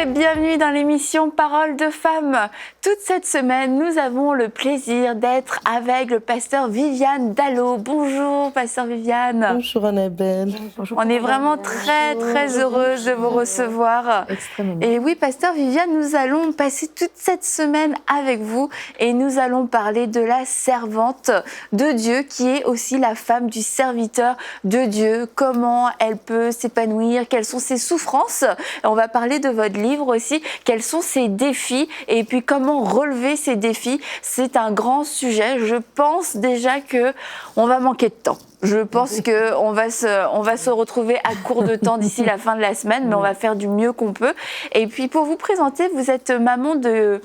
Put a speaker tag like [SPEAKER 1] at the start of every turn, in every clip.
[SPEAKER 1] et bienvenue dans l'émission Parole de femmes. Toute cette semaine, nous avons le plaisir d'être avec le pasteur Viviane Dallot. Bonjour, pasteur Viviane.
[SPEAKER 2] Bonjour Annabelle.
[SPEAKER 1] Bonjour, on est vraiment très heureuse de vous recevoir.
[SPEAKER 3] Extrêmement.
[SPEAKER 1] Et oui, pasteur Viviane, nous allons passer toute cette semaine avec vous et nous allons parler de la servante de Dieu qui est aussi la femme du serviteur de Dieu. Comment elle peut s'épanouir, quelles sont ses souffrances. On va parler de votre livre aussi, quels sont ses défis et puis comment relever ces défis. C'est un grand sujet. Je pense déjà qu'on va manquer de temps. Je pense qu'on va se retrouver à court de temps d'ici la fin de la semaine, mais on va faire du mieux qu'on peut. Et puis pour vous présenter, vous êtes maman de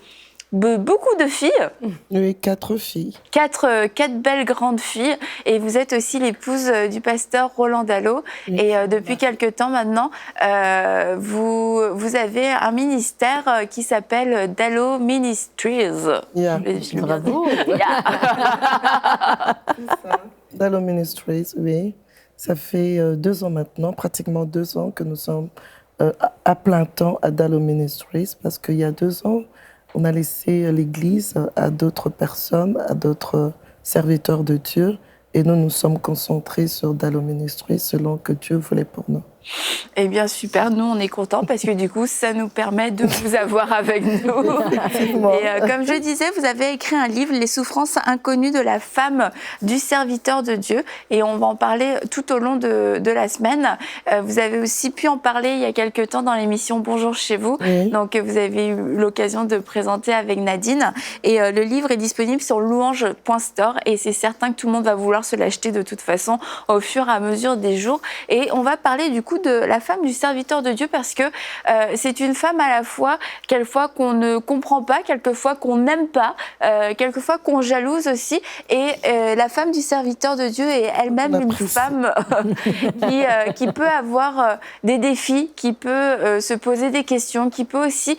[SPEAKER 1] beaucoup de filles.
[SPEAKER 2] Oui, 4 filles.
[SPEAKER 1] 4 belles grandes filles. Et vous êtes aussi l'épouse du pasteur Roland Dallot.
[SPEAKER 2] Oui.
[SPEAKER 1] Et depuis quelque temps maintenant, vous avez un ministère qui s'appelle Dallot Ministries.
[SPEAKER 2] Yeah.
[SPEAKER 3] Bravo.
[SPEAKER 2] Dallot Ministries, oui. Ça fait 2 ans maintenant, pratiquement 2 ans que nous sommes à plein temps à Dallot Ministries, parce qu'il y a 2 ans, on a laissé l'Église à d'autres personnes, à d'autres serviteurs de Dieu, et nous nous sommes concentrés sur Dallot Ministries selon que Dieu voulait pour nous.
[SPEAKER 1] Eh bien, super. Nous, on est contents parce que du coup, ça nous permet de vous avoir avec nous. Et comme je disais, vous avez écrit un livre, Les souffrances inconnues de la femme du serviteur de Dieu. Et on va en parler tout au long de la semaine. Vous avez aussi pu en parler il y a quelques temps dans l'émission Bonjour chez vous.
[SPEAKER 2] Oui.
[SPEAKER 1] Donc, vous avez eu l'occasion de présenter avec Nadine. Et le livre est disponible sur louange.store. Et c'est certain que tout le monde va vouloir se l'acheter de toute façon au fur et à mesure des jours. Et on va parler du coup de la femme du serviteur de Dieu parce que c'est une femme à la fois, quelquefois qu'on ne comprend pas, quelquefois qu'on n'aime pas, quelquefois qu'on jalouse aussi. Et la femme du serviteur de Dieu est elle-même une femme qui peut avoir des défis, qui peut se poser des questions, qui peut aussi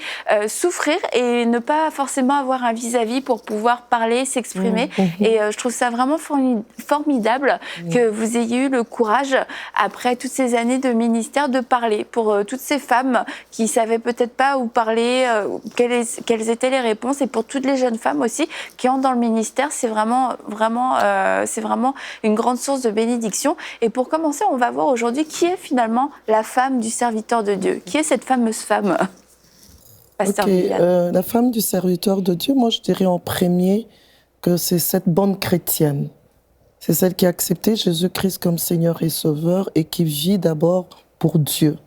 [SPEAKER 1] souffrir et ne pas forcément avoir un vis-à-vis pour pouvoir parler, s'exprimer. Et je trouve ça vraiment formidable que vous ayez eu le courage, après toutes ces années de ministère, de parler pour toutes ces femmes qui ne savaient peut-être pas où parler, quelles étaient les réponses, et pour toutes les jeunes femmes aussi qui entrent dans le ministère. C'est vraiment une grande source de bénédiction. Et pour commencer, on va voir aujourd'hui qui est finalement la femme du serviteur de Dieu. Qui est cette fameuse femme, pasteur Viviane?
[SPEAKER 2] La femme du serviteur de Dieu, moi je dirais en premier que c'est cette bonne chrétienne. C'est celle qui a accepté Jésus-Christ comme Seigneur et Sauveur et qui vit d'abord pour Dieu.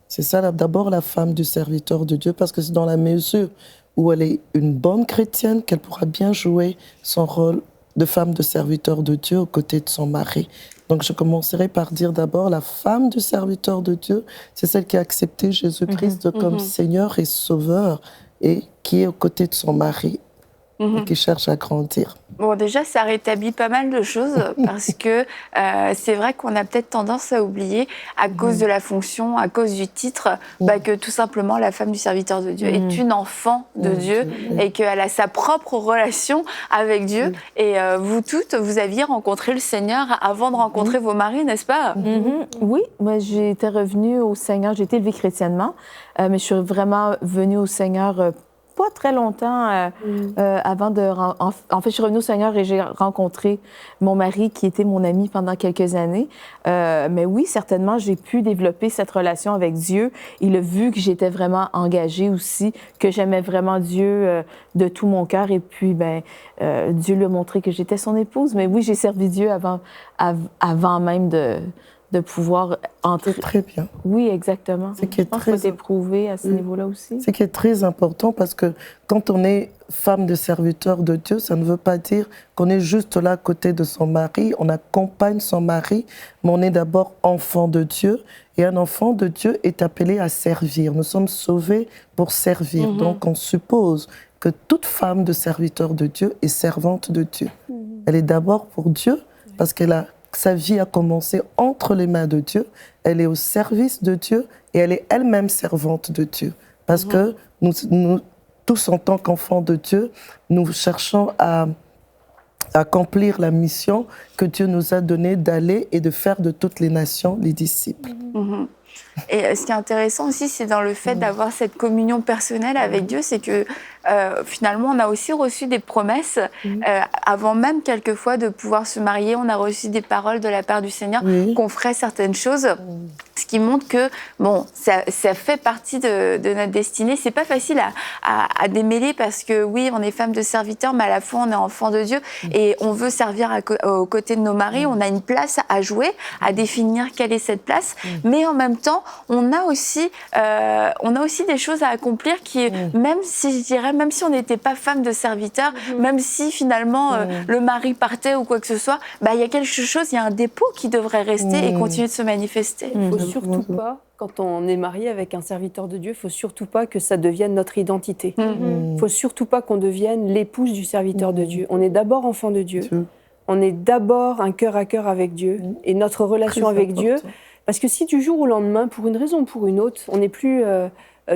[SPEAKER 2] C'est ça d'abord la femme du serviteur de Dieu, parce que c'est dans la mesure où elle est une bonne chrétienne qu'elle pourra bien jouer son rôle de femme de serviteur de Dieu aux côtés de son mari. Donc je commencerai par dire d'abord la femme du serviteur de Dieu, c'est celle qui a accepté Jésus-Christ comme Seigneur et Sauveur et qui est aux côtés de son mari. Et qui cherche à grandir.
[SPEAKER 1] Bon, déjà, ça rétablit pas mal de choses parce que c'est vrai qu'on a peut-être tendance à oublier, à cause de la fonction, à cause du titre, que tout simplement la femme du serviteur de Dieu est une enfant de Dieu et qu'elle a sa propre relation avec Dieu. Et vous toutes, vous aviez rencontré le Seigneur avant de rencontrer vos maris, n'est-ce pas?
[SPEAKER 3] Oui, moi j'étais revenue au Seigneur, j'ai été élevée chrétiennement, mais je suis vraiment venue au Seigneur pas très longtemps avant de... En fait, je suis revenue au Seigneur et j'ai rencontré mon mari qui était mon ami pendant quelques années. Mais oui, certainement, j'ai pu développer cette relation avec Dieu. Il a vu que j'étais vraiment engagée aussi, que j'aimais vraiment Dieu de tout mon cœur. Et puis, Dieu lui a montré que j'étais son épouse. Mais oui, j'ai servi Dieu avant même de pouvoir entrer.
[SPEAKER 2] Très bien.
[SPEAKER 3] Oui, exactement.
[SPEAKER 2] C'est qui est très
[SPEAKER 3] éprouvé à ce niveau-là aussi.
[SPEAKER 2] C'est qui est très important, parce que quand on est femme de serviteur de Dieu, ça ne veut pas dire qu'on est juste là à côté de son mari, on accompagne son mari, mais on est d'abord enfant de Dieu. Et un enfant de Dieu est appelé à servir. Nous sommes sauvés pour servir. Donc on suppose que toute femme de serviteur de Dieu est servante de Dieu. Elle est d'abord pour Dieu, parce sa vie a commencé entre les mains de Dieu, elle est au service de Dieu et elle est elle-même servante de Dieu. Parce que nous tous, en tant qu'enfants de Dieu, nous cherchons à accomplir la mission que Dieu nous a donnée d'aller et de faire de toutes les nations les disciples.
[SPEAKER 1] Et ce qui est intéressant aussi, c'est dans le fait d'avoir cette communion personnelle avec Dieu, c'est que finalement, on a aussi reçu des promesses avant même quelquefois de pouvoir se marier. On a reçu des paroles de la part du Seigneur qu'on ferait certaines choses, ce qui montre que bon, ça fait partie de notre destinée. C'est pas facile à démêler parce que oui, on est femme de serviteur, mais à la fois on est enfant de Dieu et on veut servir aux côtés de nos maris. On a une place à jouer, à définir quelle est cette place, mais en même temps, on a aussi des choses à accomplir qui, même si je dirais, même si on n'était pas femme de serviteur, même si finalement le mari partait ou quoi que ce soit, bah, il y a quelque chose, il y a un dépôt qui devrait rester et continuer de se manifester.
[SPEAKER 4] Il ne faut surtout pas, quand on est marié avec un serviteur de Dieu, il ne faut surtout pas que ça devienne notre identité. Il ne faut surtout pas qu'on devienne l'épouse du serviteur de Dieu. On est d'abord enfant de Dieu. On est d'abord un cœur à cœur avec Dieu. Et notre relation avec Dieu, parce que si du jour au lendemain, pour une raison ou pour une autre, on n'est plus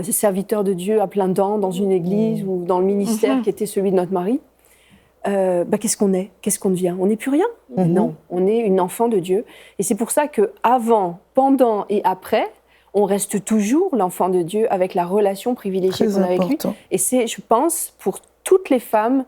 [SPEAKER 4] serviteur de Dieu à plein temps dans une église ou dans le ministère qui était celui de notre mari, qu'est-ce qu'on est? Qu'est-ce qu'on devient? On n'est plus rien. Non, on est une enfant de Dieu. Et c'est pour ça qu'avant, pendant et après, on reste toujours l'enfant de Dieu avec la relation privilégiée qu'on a avec lui. Et c'est, je pense, pour toutes les femmes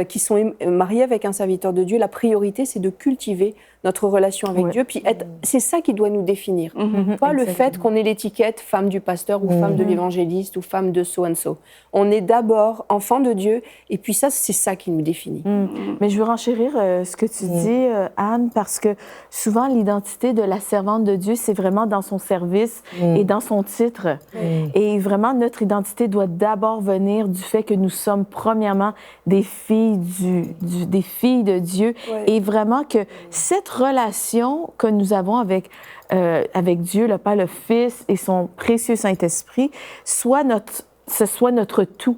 [SPEAKER 4] qui sont mariées avec un serviteur de Dieu, la priorité, c'est de cultiver notre relation avec Dieu. Puis c'est ça qui doit nous définir. Pas le fait qu'on ait l'étiquette femme du pasteur ou femme de l'évangéliste ou femme de so and so. On est d'abord enfant de Dieu et puis ça, c'est ça qui nous définit.
[SPEAKER 3] Mais je veux renchérir ce que tu dis, Anne, parce que souvent, l'identité de la servante de Dieu, c'est vraiment dans son service et dans son titre. Et vraiment, notre identité doit d'abord venir du fait que nous sommes premièrement des filles des filles de Dieu. Et vraiment que cette relation que nous avons avec Dieu, le Père, le Fils et son précieux Saint-Esprit, soit notre tout.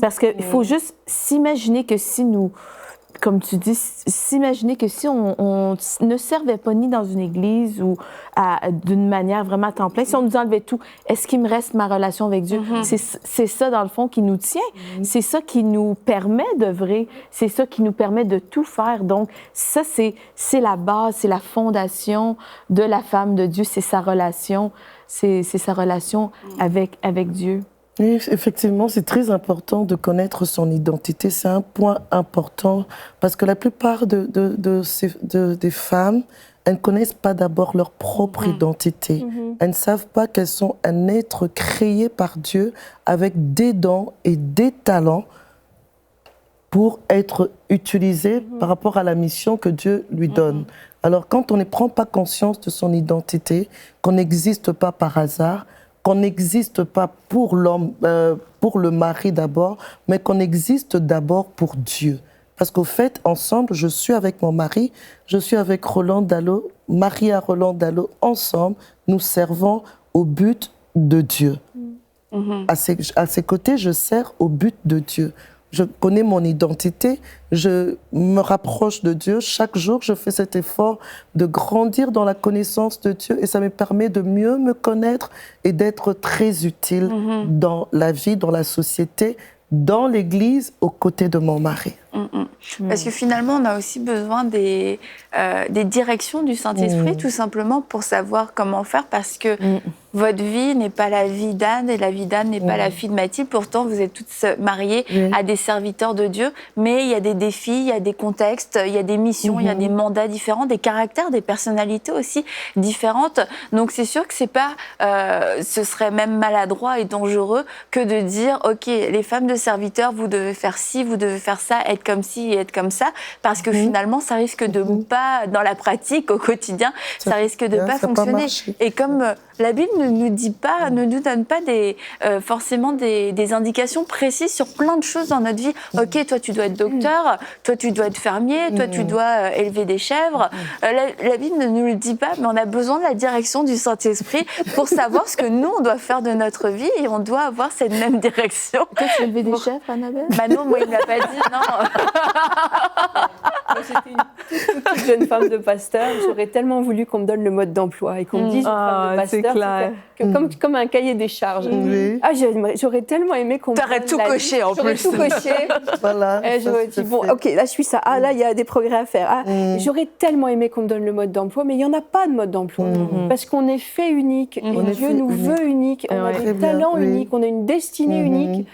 [SPEAKER 3] Parce qu'il faut juste s'imaginer que si nous, comme tu dis, s'imaginer que si on ne servait pas ni dans une église ou d'une manière vraiment à temps plein, si on nous enlevait tout, est-ce qu'il me reste ma relation avec Dieu? C'est ça, dans le fond, qui nous tient. C'est ça qui nous permet d'œuvrer. C'est ça qui nous permet de tout faire. Donc, ça, c'est la base, c'est la fondation de la femme de Dieu. C'est sa relation. C'est sa relation avec Dieu.
[SPEAKER 2] Oui, effectivement, c'est très important de connaître son identité. C'est un point important parce que la plupart des femmes, elles ne connaissent pas d'abord leur propre identité. Elles ne savent pas qu'elles sont un être créé par Dieu avec des dons et des talents pour être utilisées par rapport à la mission que Dieu lui donne. Alors, quand on ne prend pas conscience de son identité, qu'on n'existe pas par hasard, qu'on n'existe pas pour l'homme, pour le mari d'abord, mais qu'on existe d'abord pour Dieu. Parce qu'au fait, ensemble, je suis avec mon mari, je suis avec Roland Dallot, marié à Roland Dallot, ensemble, nous servons au but de Dieu. À ses côtés, je sers au but de Dieu. Je connais mon identité, je me rapproche de Dieu. Chaque jour, je fais cet effort de grandir dans la connaissance de Dieu et ça me permet de mieux me connaître et d'être très utile dans la vie, dans la société, dans l'Église, aux côtés de mon mari.
[SPEAKER 1] Parce que finalement, on a aussi besoin des directions du Saint-Esprit, tout simplement pour savoir comment faire, parce que votre vie n'est pas la vie d'Anne et la vie d'Anne n'est pas la fille de Mathilde. Pourtant, vous êtes toutes mariées à des serviteurs de Dieu, mais il y a des défis, il y a des contextes, il y a des missions, il y a des mandats différents, des caractères, des personnalités aussi différentes. Donc, c'est sûr que c'est pas, ce serait même maladroit et dangereux que de dire, OK, les femmes de serviteurs, vous devez faire ci, vous devez faire ça, être comme ci et être comme ça, parce que finalement, ça risque de pas, dans la pratique, au quotidien, ça risque de pas fonctionner. Et comme la Bible ne nous dit pas, ne nous donne pas forcément des indications précises sur plein de choses dans notre vie. OK, toi, tu dois être docteur, toi, tu dois être fermier, toi, tu dois élever des chèvres. La Bible ne nous le dit pas, mais on a besoin de la direction du Saint-Esprit pour savoir ce que nous, on doit faire de notre vie et on doit avoir cette même direction.
[SPEAKER 3] Toi, tu as élevé des chèvres, Annabelle?
[SPEAKER 1] Bah non, moi, il ne m'a pas dit, non.
[SPEAKER 4] C'était une toute jeune femme de pasteur, j'aurais tellement voulu qu'on me donne le mode d'emploi et qu'on me dise femme de pasteur, comme un cahier des charges. Ah, j'aurais tellement aimé qu'on me donne
[SPEAKER 1] T'aurais tout coché en plus.
[SPEAKER 4] J'aurais tout coché.
[SPEAKER 2] Voilà.
[SPEAKER 4] Et j'aurais dit, bon, ok, là je suis ça. Ah, là il y a des progrès à faire. Ah, j'aurais tellement aimé qu'on me donne le mode d'emploi, mais il n'y en a pas de mode d'emploi. Parce qu'on est fait unique. Et Dieu nous veut unique. On a des talents uniques, on a une destinée unique.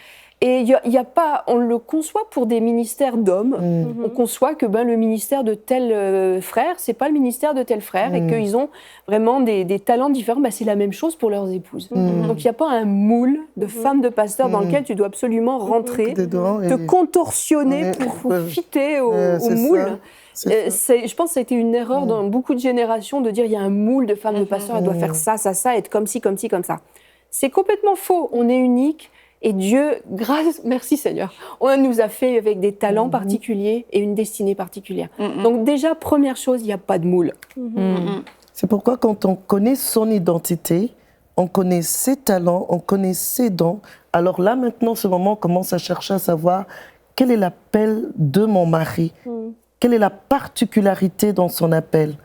[SPEAKER 4] Et il y a pas, on le conçoit pour des ministères d'hommes. On conçoit que le ministère de tel frère, c'est pas le ministère de tel frère, et qu'ils ont vraiment des talents différents. C'est la même chose pour leurs épouses. Donc il n'y a pas un moule de femme de pasteur dans lequel tu dois absolument rentrer, te contorsionner pour fitter au moule. Je pense que ça a été une erreur dans beaucoup de générations de dire il y a un moule de femme de pasteur, elle doit faire ça, ça, ça, être comme ci, comme ci, comme ça. C'est complètement faux. On est unique. Et Dieu, merci Seigneur, on nous a fait avec des talents particuliers et une destinée particulière. Donc déjà, première chose, il n'y a pas de moule.
[SPEAKER 2] C'est pourquoi quand on connaît son identité, on connaît ses talents, on connaît ses dons, alors là maintenant, ce moment, on commence à chercher à savoir quel est l'appel de mon mari, quelle est la particularité dans son appel.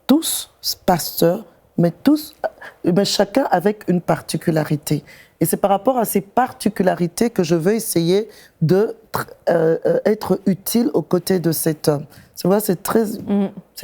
[SPEAKER 2] Tous pasteurs, mais chacun avec une particularité. Et c'est par rapport à ces particularités que je veux essayer d'être utile aux côtés de cet homme. Tu vois, c'est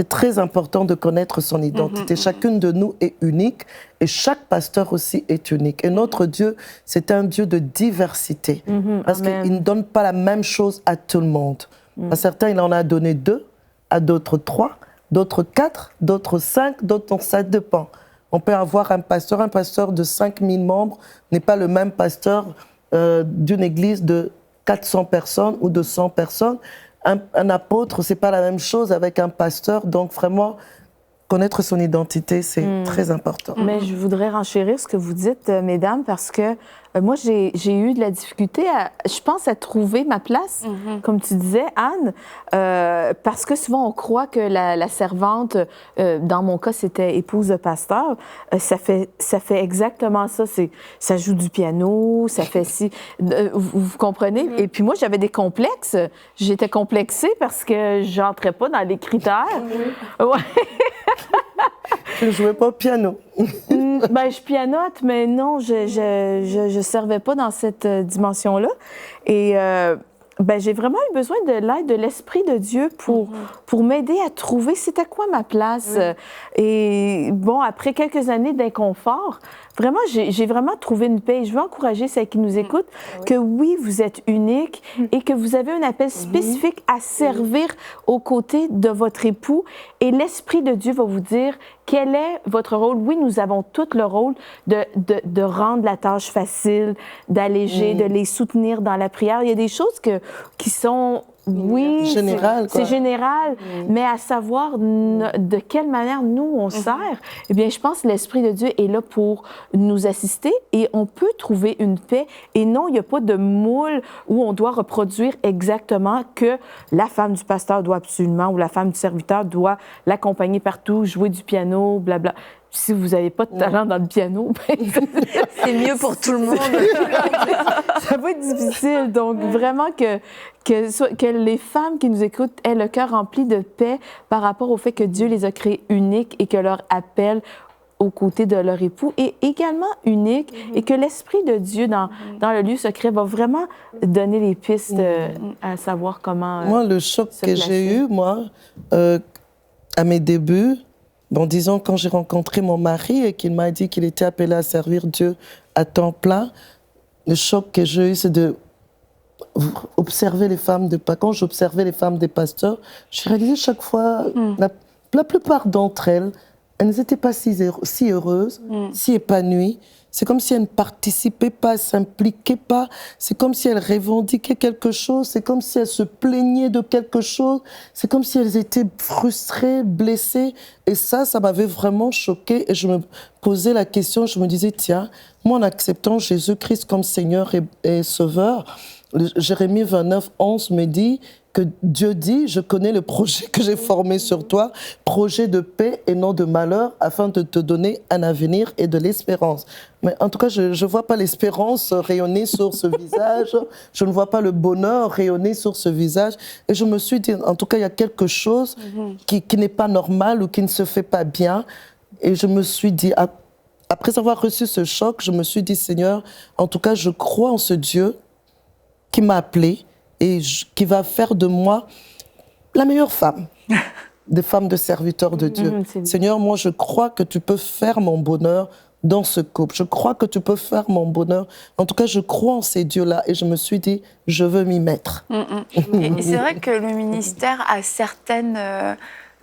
[SPEAKER 2] très important de connaître son identité. Chacune de nous est unique et chaque pasteur aussi est unique. Et notre Dieu, c'est un Dieu de diversité. Parce qu'il ne donne pas la même chose à tout le monde. À certains, il en a donné 2, à d'autres 3, d'autres 4, d'autres 5, d'autres ça dépend. On peut avoir un pasteur de 5000 membres n'est pas le même pasteur d'une église de 400 personnes ou de 100 personnes. Un apôtre, c'est pas la même chose avec un pasteur. Donc vraiment, connaître son identité, c'est très important.
[SPEAKER 3] Mais je voudrais renchérir ce que vous dites, mesdames, parce que moi, j'ai eu de la difficulté, je pense, à trouver ma place, comme tu disais, Anne, parce que souvent, on croit que la servante, dans mon cas, c'était épouse de pasteur, ça fait exactement ça. Ça joue du piano, ça fait si... vous comprenez? Et puis moi, j'avais des complexes. J'étais complexée parce que j'entrais pas dans les critères. Ouais.
[SPEAKER 2] Tu ne jouais pas au piano?
[SPEAKER 3] Je pianote, mais non, je servais pas dans cette dimension-là. Et j'ai vraiment eu besoin de l'aide de l'Esprit de Dieu pour m'aider à trouver c'était quoi ma place. Et bon, après quelques années d'inconfort, vraiment, j'ai vraiment trouvé une paix. Je veux encourager celles qui nous écoutent que oui, vous êtes unique et que vous avez un appel spécifique à servir aux côtés de votre époux. Et l'Esprit de Dieu va vous dire quel est votre rôle. Oui, nous avons tous le rôle de rendre la tâche facile, d'alléger, de les soutenir dans la prière. Il y a des choses qui sont... Oui, c'est général, mais à savoir de quelle manière nous on sert, eh bien, je pense que l'Esprit de Dieu est là pour nous assister et on peut trouver une paix. Et non, il n'y a pas de moule où on doit reproduire exactement que la femme du pasteur doit absolument ou la femme du serviteur doit l'accompagner partout, jouer du piano, blabla. Si vous n'avez pas de talent dans le piano,
[SPEAKER 1] c'est mieux pour tout le monde.
[SPEAKER 3] Ça va être difficile. Donc, vraiment que les femmes qui nous écoutent aient le cœur rempli de paix par rapport au fait que Dieu les a créées uniques et que leur appel aux côtés de leur époux est également unique et que l'Esprit de Dieu dans le lieu secret va vraiment donner les pistes à savoir comment
[SPEAKER 2] moi, le choc que j'ai eu, à mes débuts, disons, quand j'ai rencontré mon mari et qu'il m'a dit qu'il était appelé à servir Dieu à temps plein, le choc que j'ai eu, c'est de observer les femmes quand j'observais les femmes des pasteurs, je réalisais chaque fois, la plupart d'entre elles, elles n'étaient pas si heureuses, si épanouies. C'est comme si elles ne participaient pas, ne s'impliquaient pas. C'est comme si elles revendiquaient quelque chose. C'est comme si elles se plaignaient de quelque chose. C'est comme si elles étaient frustrées, blessées. Et ça m'avait vraiment choquée. Et je me posais la question, je me disais, tiens, moi en acceptant Jésus-Christ comme Seigneur et Sauveur, Jérémie 29, 11 me dit que Dieu dit, je connais le projet que j'ai formé sur toi, projet de paix et non de malheur, afin de te donner un avenir et de l'espérance. Mais en tout cas, je ne vois pas l'espérance rayonner sur ce visage, je ne vois pas le bonheur rayonner sur ce visage. Et je me suis dit, en tout cas, il y a quelque chose qui n'est pas normal ou qui ne se fait pas bien. Et je me suis dit, après avoir reçu ce choc, je me suis dit, Seigneur, en tout cas, je crois en ce Dieu qui m'a appelée et qui va faire de moi la meilleure femme, des femmes de serviteurs de Dieu. Seigneur, moi, je crois que tu peux faire mon bonheur dans ce couple. Je crois que tu peux faire mon bonheur. En tout cas, je crois en ces dieux-là et je me suis dit, je veux m'y mettre.
[SPEAKER 1] Et c'est vrai que le ministère a certaines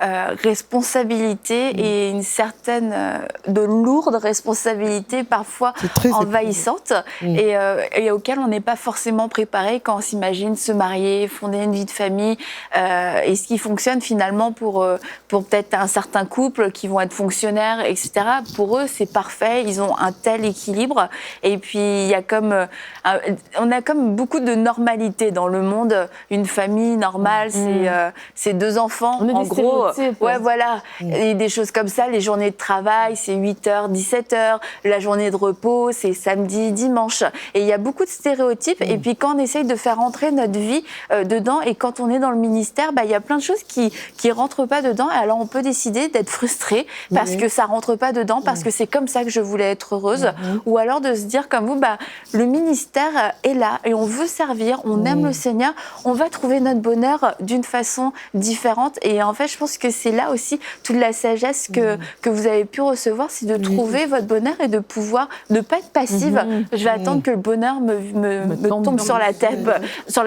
[SPEAKER 1] responsabilités et une certaine de lourde responsabilité parfois envahissante et auquel on n'est pas forcément préparé quand on s'imagine se marier, fonder une vie de famille et ce qui fonctionne finalement pour peut-être un certain couple qui vont être fonctionnaires, etc. Pour eux, c'est parfait, ils ont un tel équilibre et puis il y a on a comme beaucoup de normalité dans le monde. Une famille normale, c'est 2 enfants, en gros. Ouais, voilà. Et des choses comme ça, les journées de travail, c'est 8h, 17h. La journée de repos, c'est samedi, dimanche. Et il y a beaucoup de stéréotypes. Et puis quand on essaye de faire rentrer notre vie dedans, et quand on est dans le ministère, il y a plein de choses qui rentrent pas dedans. Alors on peut décider d'être frustré parce que ça rentre pas dedans, parce que c'est comme ça que je voulais être heureuse. Ou alors de se dire comme vous, le ministère est là et on veut servir, on aime le Seigneur, on va trouver notre bonheur d'une façon différente. Et en fait, je pense que c'est là aussi toute la sagesse que vous avez pu recevoir, c'est de trouver votre bonheur et de pouvoir ne pas être passive. Je vais attendre que le bonheur me tombe sur la tête. Sur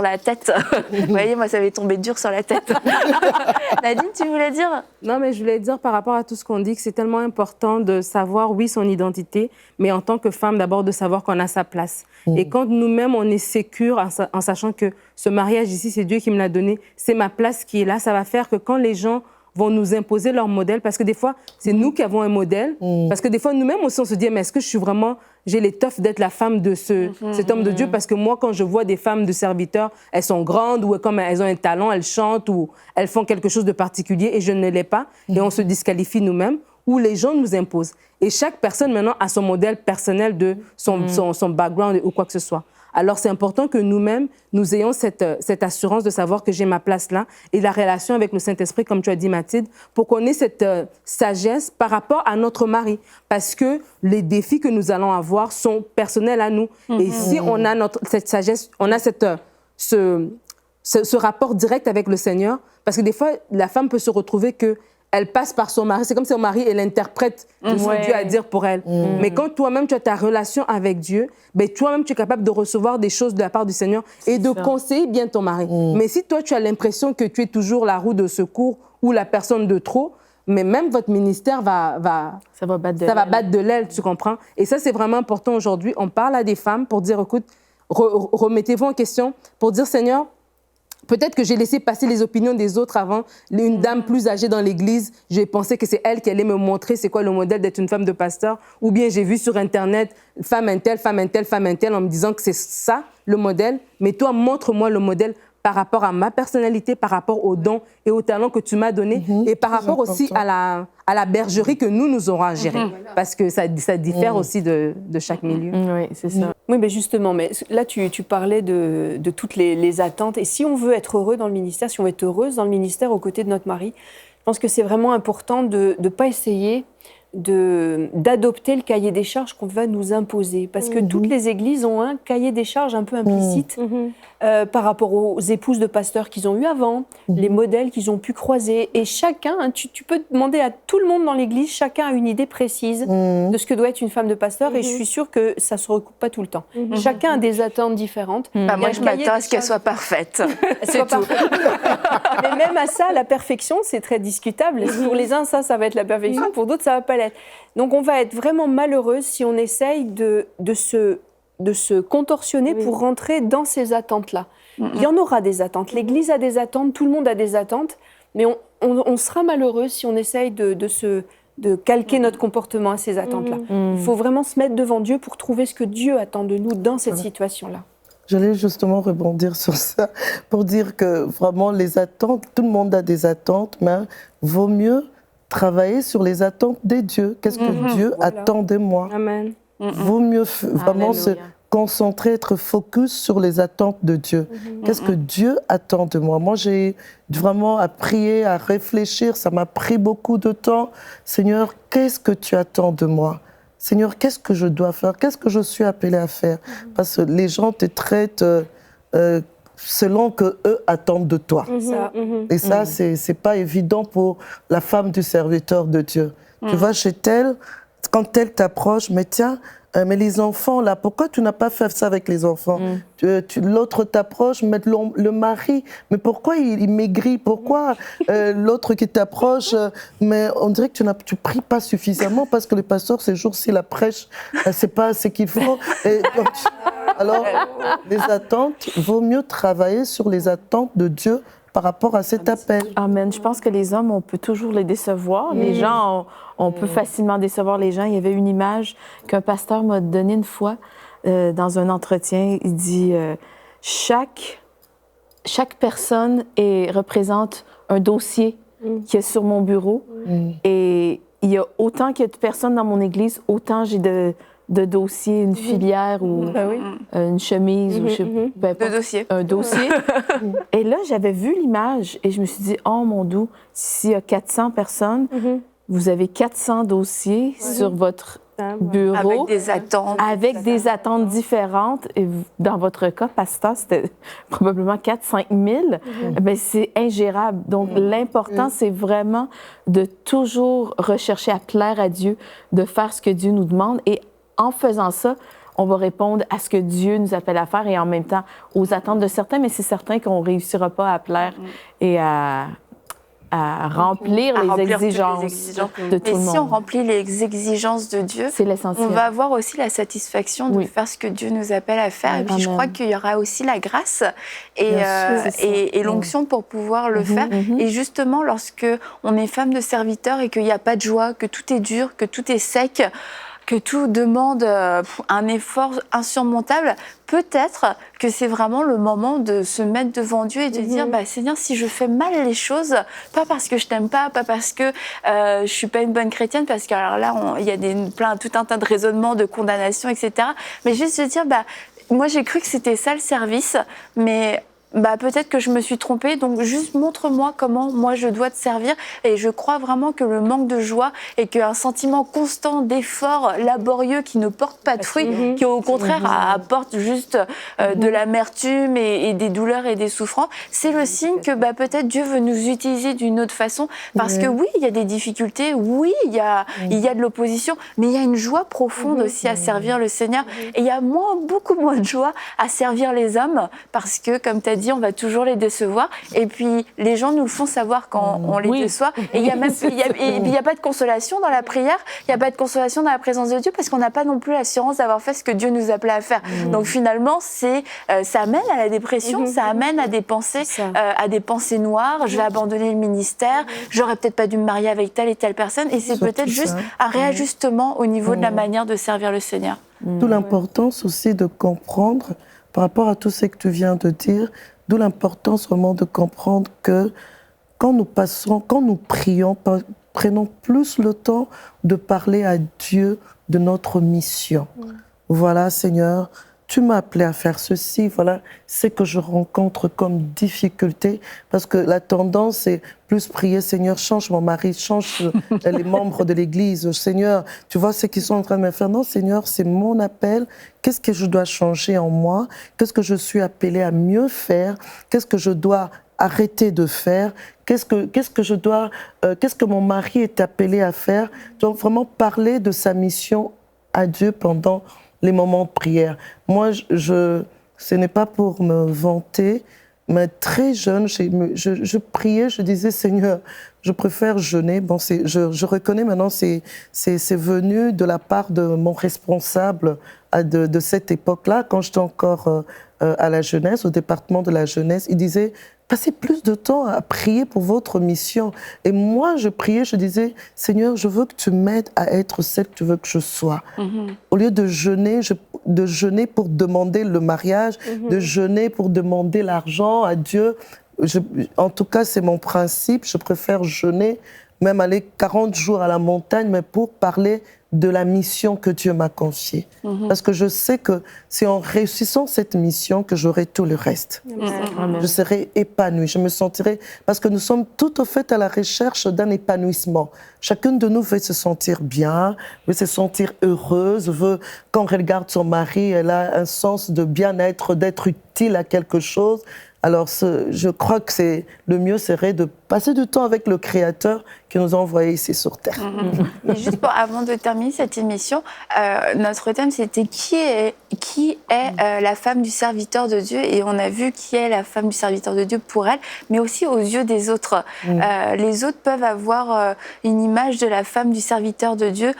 [SPEAKER 1] la tête. Vous voyez, moi, ça m'est tombé dur sur la tête. Nadine, tu voulais dire?
[SPEAKER 5] Non, mais je voulais dire par rapport à tout ce qu'on dit que c'est tellement important de savoir, oui, son identité, mais en tant que femme, d'abord de savoir qu'on a sa place. Et quand nous-mêmes, on est sécure en sachant que ce mariage ici, c'est Dieu qui me l'a donné, c'est ma place qui est là, ça va faire que quand les gens vont nous imposer leur modèle, parce que des fois, c'est nous qui avons un modèle, parce que des fois, nous-mêmes aussi, on se dit, mais est-ce que je suis vraiment, j'ai l'étoffe d'être la femme de cet homme de Dieu, parce que moi, quand je vois des femmes de serviteurs, elles sont grandes, ou comme elles ont un talent, elles chantent, ou elles font quelque chose de particulier, et je ne l'ai pas, et on se disqualifie nous-mêmes, ou les gens nous imposent. Et chaque personne, maintenant, a son modèle personnel de son background ou quoi que ce soit. Alors, c'est important que nous-mêmes, nous ayons cette assurance de savoir que j'ai ma place là et la relation avec le Saint-Esprit, comme tu as dit, Mathilde, pour qu'on ait cette sagesse par rapport à notre mari. Parce que les défis que nous allons avoir sont personnels à nous. Et si on a cette sagesse, on a ce rapport direct avec le Seigneur, parce que des fois, la femme peut se retrouver elle passe par son mari. C'est comme si son mari, elle interprète tout ce que Dieu a à dire pour elle. Mais quand toi-même, tu as ta relation avec Dieu, toi-même, tu es capable de recevoir des choses de la part du Seigneur et de conseiller bien ton mari. Mais si toi, tu as l'impression que tu es toujours la roue de secours ou la personne de trop, mais même votre ministère ça va battre de l'aile, tu comprends? Et ça, c'est vraiment important aujourd'hui. On parle à des femmes pour dire, écoute, remettez-vous en question, pour dire, Seigneur, peut-être que j'ai laissé passer les opinions des autres avant. Une dame plus âgée dans l'église, j'ai pensé que c'est elle qui allait me montrer c'est quoi le modèle d'être une femme de pasteur. Ou bien j'ai vu sur Internet femme un tel, femme un tel, femme un tel, en me disant que c'est ça le modèle. Mais toi, montre-moi le modèle par rapport à ma personnalité, par rapport aux dons et aux talents que tu m'as donnés, et par rapport aussi à la bergerie que nous aurons à gérer. Parce que ça diffère aussi de chaque milieu.
[SPEAKER 3] Oui, c'est ça.
[SPEAKER 4] Oui, mais justement, là, tu parlais de toutes les attentes. Et si on veut être heureux dans le ministère, si on veut être heureuse dans le ministère aux côtés de notre mari, je pense que c'est vraiment important de ne pas essayer d'adopter le cahier des charges qu'on va nous imposer. Parce que toutes les églises ont un cahier des charges un peu implicite par rapport aux épouses de pasteurs qu'ils ont eu avant, les modèles qu'ils ont pu croiser. Et chacun, tu peux demander à tout le monde dans l'église, chacun a une idée précise de ce que doit être une femme de pasteur. Et je suis sûre que ça ne se recoupe pas tout le temps. Chacun a des attentes différentes.
[SPEAKER 1] Moi, je m'attends à ce qu'elle soit parfaite. C'est tout.
[SPEAKER 4] Mais même à ça, la perfection, c'est très discutable. Pour les uns, ça va être la perfection. Pour d'autres, ça va pas l'être. Donc, on va être vraiment malheureuse si on essaye de se contorsionner pour rentrer dans ces attentes-là. Il y en aura des attentes. L'Église a des attentes, tout le monde a des attentes, mais on sera malheureux si on essaye de calquer notre comportement à ces attentes-là. Il faut vraiment se mettre devant Dieu pour trouver ce que Dieu attend de nous dans cette situation-là.
[SPEAKER 2] J'allais justement rebondir sur ça pour dire que vraiment les attentes, tout le monde a des attentes, mais vaut mieux travailler sur les attentes des dieux. Qu'est-ce que Dieu attend de moi?
[SPEAKER 5] Amen.
[SPEAKER 2] Vaut mieux vraiment se
[SPEAKER 3] Alléluia.
[SPEAKER 2] concentrer, être focus sur les attentes de Dieu. Qu'est-ce que Dieu attend de moi? Moi, j'ai vraiment à prier, à réfléchir. Ça m'a pris beaucoup de temps. Seigneur, qu'est-ce que tu attends de moi? Seigneur, qu'est-ce que je dois faire? Qu'est-ce que je suis appelée à faire? Parce que les gens te traitent selon que eux attendent de toi. Et ça, c'est pas évident pour la femme du serviteur de Dieu. Tu vas chez elle, quand elle t'approche, mais tiens, mais les enfants, là, pourquoi tu n'as pas fait ça avec les enfants? L'autre t'approche, mais le mari, mais pourquoi il maigrit? Pourquoi l'autre qui t'approche, mais on dirait que tu pries pas suffisamment parce que le pasteur, ces jours-ci, la prêche, c'est pas ce qu'il faut. Alors, les attentes, vaut mieux travailler sur les attentes de Dieu par rapport à cet appel.
[SPEAKER 3] Amen. Je pense que les hommes, on peut toujours les décevoir. Les gens, on peut facilement décevoir les gens. Il y avait une image qu'un pasteur m'a donnée une fois dans un entretien. Il dit chaque personne représente un dossier qui est sur mon bureau. Et il y a autant qu'il y a de personnes dans mon église, autant j'ai de dossiers, une filière ou une chemise ou peu importe, un dossier. Et là, j'avais vu l'image et je me suis dit, oh mon Dieu, s'il y a 400 personnes, vous avez 400 dossiers sur votre bureau. Avec des attentes différentes. Et dans votre cas, pasteur, c'était probablement 4-5 000. Ben, c'est ingérable. Donc, l'important, c'est vraiment de toujours rechercher à plaire à Dieu, de faire ce que Dieu nous demande. Et en faisant ça, on va répondre à ce que Dieu nous appelle à faire et en même temps aux attentes de certains, mais c'est certain qu'on ne réussira pas à plaire et à remplir les exigences de tout le monde.
[SPEAKER 1] Mais si on remplit les exigences de Dieu,
[SPEAKER 3] c'est l'essentiel.
[SPEAKER 1] On va avoir aussi la satisfaction de faire ce que Dieu nous appelle à faire. Et puis je crois qu'il y aura aussi la grâce et l'onction pour pouvoir le faire. Et justement, lorsque on est femme de serviteur et qu'il n'y a pas de joie, que tout est dur, que tout est sec, que tout demande un effort insurmontable, peut-être que c'est vraiment le moment de se mettre devant Dieu et de dire Seigneur, si je fais mal les choses, pas parce que je t'aime pas parce que je suis pas une bonne chrétienne, parce que alors là il y a tout un tas de raisonnements, de condamnation, etc. Mais juste de dire moi j'ai cru que c'était ça le service, mais peut-être que je me suis trompée, donc juste montre-moi comment moi je dois te servir. Et je crois vraiment que le manque de joie et qu'un sentiment constant d'effort laborieux qui ne porte pas de fruits, qui au contraire apporte juste de l'amertume et des douleurs et des souffrances, c'est le signe que peut-être Dieu veut nous utiliser d'une autre façon, parce que oui, il y a des difficultés, oui, il y a de l'opposition, mais il y a une joie profonde aussi à servir le Seigneur. Et il y a beaucoup moins de joie à servir les hommes, parce que, comme tu as dit, on va toujours les décevoir. Et puis, les gens nous le font savoir quand on les déçoit. Et il n'y a pas de consolation dans la prière, il n'y a pas de consolation dans la présence de Dieu, parce qu'on n'a pas non plus l'assurance d'avoir fait ce que Dieu nous appelait à faire. Donc, finalement, ça amène à la dépression, ça amène à des pensées noires. Je vais abandonner le ministère, j'aurais peut-être pas dû me marier avec telle et telle personne. Et c'est peut-être juste un réajustement au niveau de la manière de servir le Seigneur.
[SPEAKER 2] D'où l'importance aussi de comprendre, par rapport à tout ce que tu viens de dire, d'où l'importance vraiment de comprendre que quand nous prions, prenons plus le temps de parler à Dieu de notre mission. Voilà, Seigneur, tu m'as appelé à faire ceci, voilà, c'est que je rencontre comme difficulté, parce que la tendance, c'est plus prier, Seigneur, change mon mari, change les membres de l'Église, Seigneur, tu vois ce qu'ils sont en train de me faire. Non, Seigneur, c'est mon appel, qu'est-ce que je dois changer en moi, qu'est-ce que je suis appelée à mieux faire, qu'est-ce que je dois arrêter de faire, qu'est-ce que mon mari est appelé à faire. Donc vraiment parler de sa mission à Dieu pendant les moments de prière. Moi, ce n'est pas pour me vanter, mais très jeune, je priais, je disais, Seigneur, je préfère jeûner. Bon, je reconnais maintenant, c'est venu de la part de mon responsable de cette époque-là, quand j'étais encore à la jeunesse, au département de la jeunesse. Il disait, passez plus de temps à prier pour votre mission. Et moi, je priais, je disais, Seigneur, je veux que tu m'aides à être celle que tu veux que je sois. Au lieu de jeûner, pour demander le mariage, de jeûner pour demander l'argent à Dieu. En tout cas, c'est mon principe. Je préfère jeûner, même aller 40 jours à la montagne, mais pour parler de la mission que Dieu m'a confiée. Parce que je sais que c'est en réussissant cette mission que j'aurai tout le reste. Je serai épanouie, je me sentirai... Parce que nous sommes tout au fait à la recherche d'un épanouissement. Chacune de nous veut se sentir bien, veut se sentir heureuse, veut, quand elle regarde son mari, elle a un sens de bien-être, d'être utile à quelque chose. Alors, je crois que le mieux serait de passer du temps avec le Créateur qui nous a envoyés ici sur Terre.
[SPEAKER 1] Et juste avant de terminer cette émission, notre thème, c'était qui est la femme du serviteur de Dieu, et on a vu qui est la femme du serviteur de Dieu pour elle, mais aussi aux yeux des autres. Les autres peuvent avoir une image de la femme du serviteur de Dieu,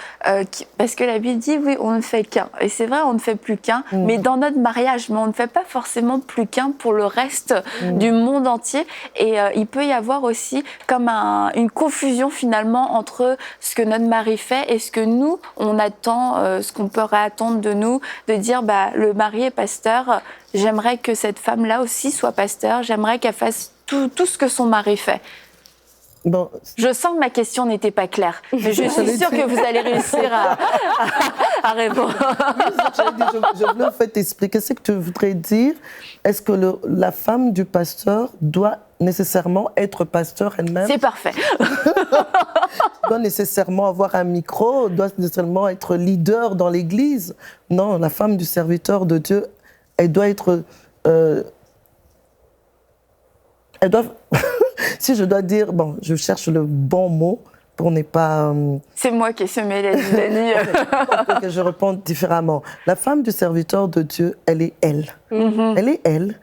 [SPEAKER 1] parce que la Bible dit, oui, on ne fait qu'un. Et c'est vrai, on ne fait plus qu'un, mais dans notre mariage, mais on ne fait pas forcément plus qu'un pour le reste du monde entier. Et il peut y avoir aussi comme une confusion finalement entre ce que notre mari fait et ce que nous, on attend, ce qu'on pourrait attendre de nous, de dire, le mari est pasteur, j'aimerais que cette femme-là aussi soit pasteur, j'aimerais qu'elle fasse tout ce que son mari fait.
[SPEAKER 2] Bon.
[SPEAKER 1] Je sens que ma question n'était pas claire, mais je suis sûre que vous allez réussir à répondre.
[SPEAKER 2] Je voulais en fait expliquer ce que tu voudrais dire. Est-ce que la femme du pasteur doit nécessairement être pasteur elle-même?
[SPEAKER 1] C'est parfait.
[SPEAKER 2] Doit nécessairement avoir un micro, doit nécessairement être leader dans l'église? Non, la femme du serviteur de Dieu, elle doit être... elle doit... Si je dois dire, je cherche le bon mot pour ne pas...
[SPEAKER 1] C'est moi qui ai semé la zizanie.
[SPEAKER 2] Pour que je réponde différemment. La femme du serviteur de Dieu, elle est elle. Elle est elle.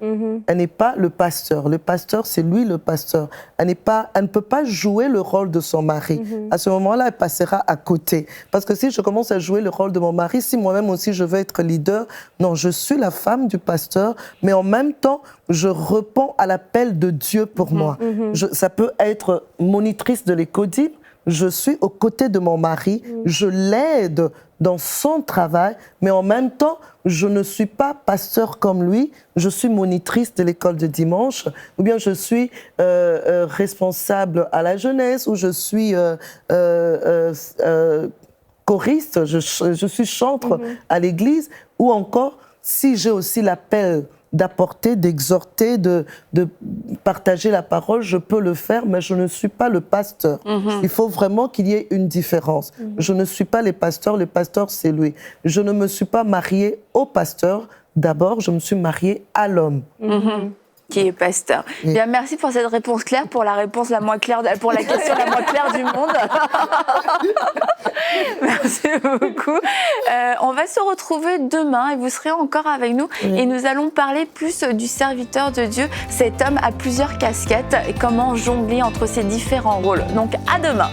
[SPEAKER 2] Elle n'est pas le pasteur. Le pasteur, c'est lui le pasteur. Elle ne peut pas jouer le rôle de son mari. À ce moment-là, elle passera à côté. Parce que si je commence à jouer le rôle de mon mari, si moi-même aussi je veux être leader, non, je suis la femme du pasteur, mais en même temps, je réponds à l'appel de Dieu pour moi. Ça peut être monitrice de l'écodime. Je suis aux côtés de mon mari, je l'aide dans son travail, mais en même temps, je ne suis pas pasteur comme lui, je suis monitrice de l'école de dimanche, ou bien je suis responsable à la jeunesse, ou je suis choriste, je suis chantre à l'église, ou encore, si j'ai aussi l'appel d'apporter, d'exhorter, de partager la parole, je peux le faire, mais je ne suis pas le pasteur. Il faut vraiment qu'il y ait une différence. Je ne suis pas le pasteur c'est lui. Je ne me suis pas mariée au pasteur, d'abord je me suis mariée à l'homme.
[SPEAKER 1] Qui est pasteur. Bien, merci pour cette réponse claire, pour la réponse la moins claire, pour la question la moins claire du monde. Merci beaucoup. On va se retrouver demain et vous serez encore avec nous et nous allons parler plus du serviteur de Dieu. Cet homme a plusieurs casquettes et comment jongler entre ces différents rôles. Donc à demain.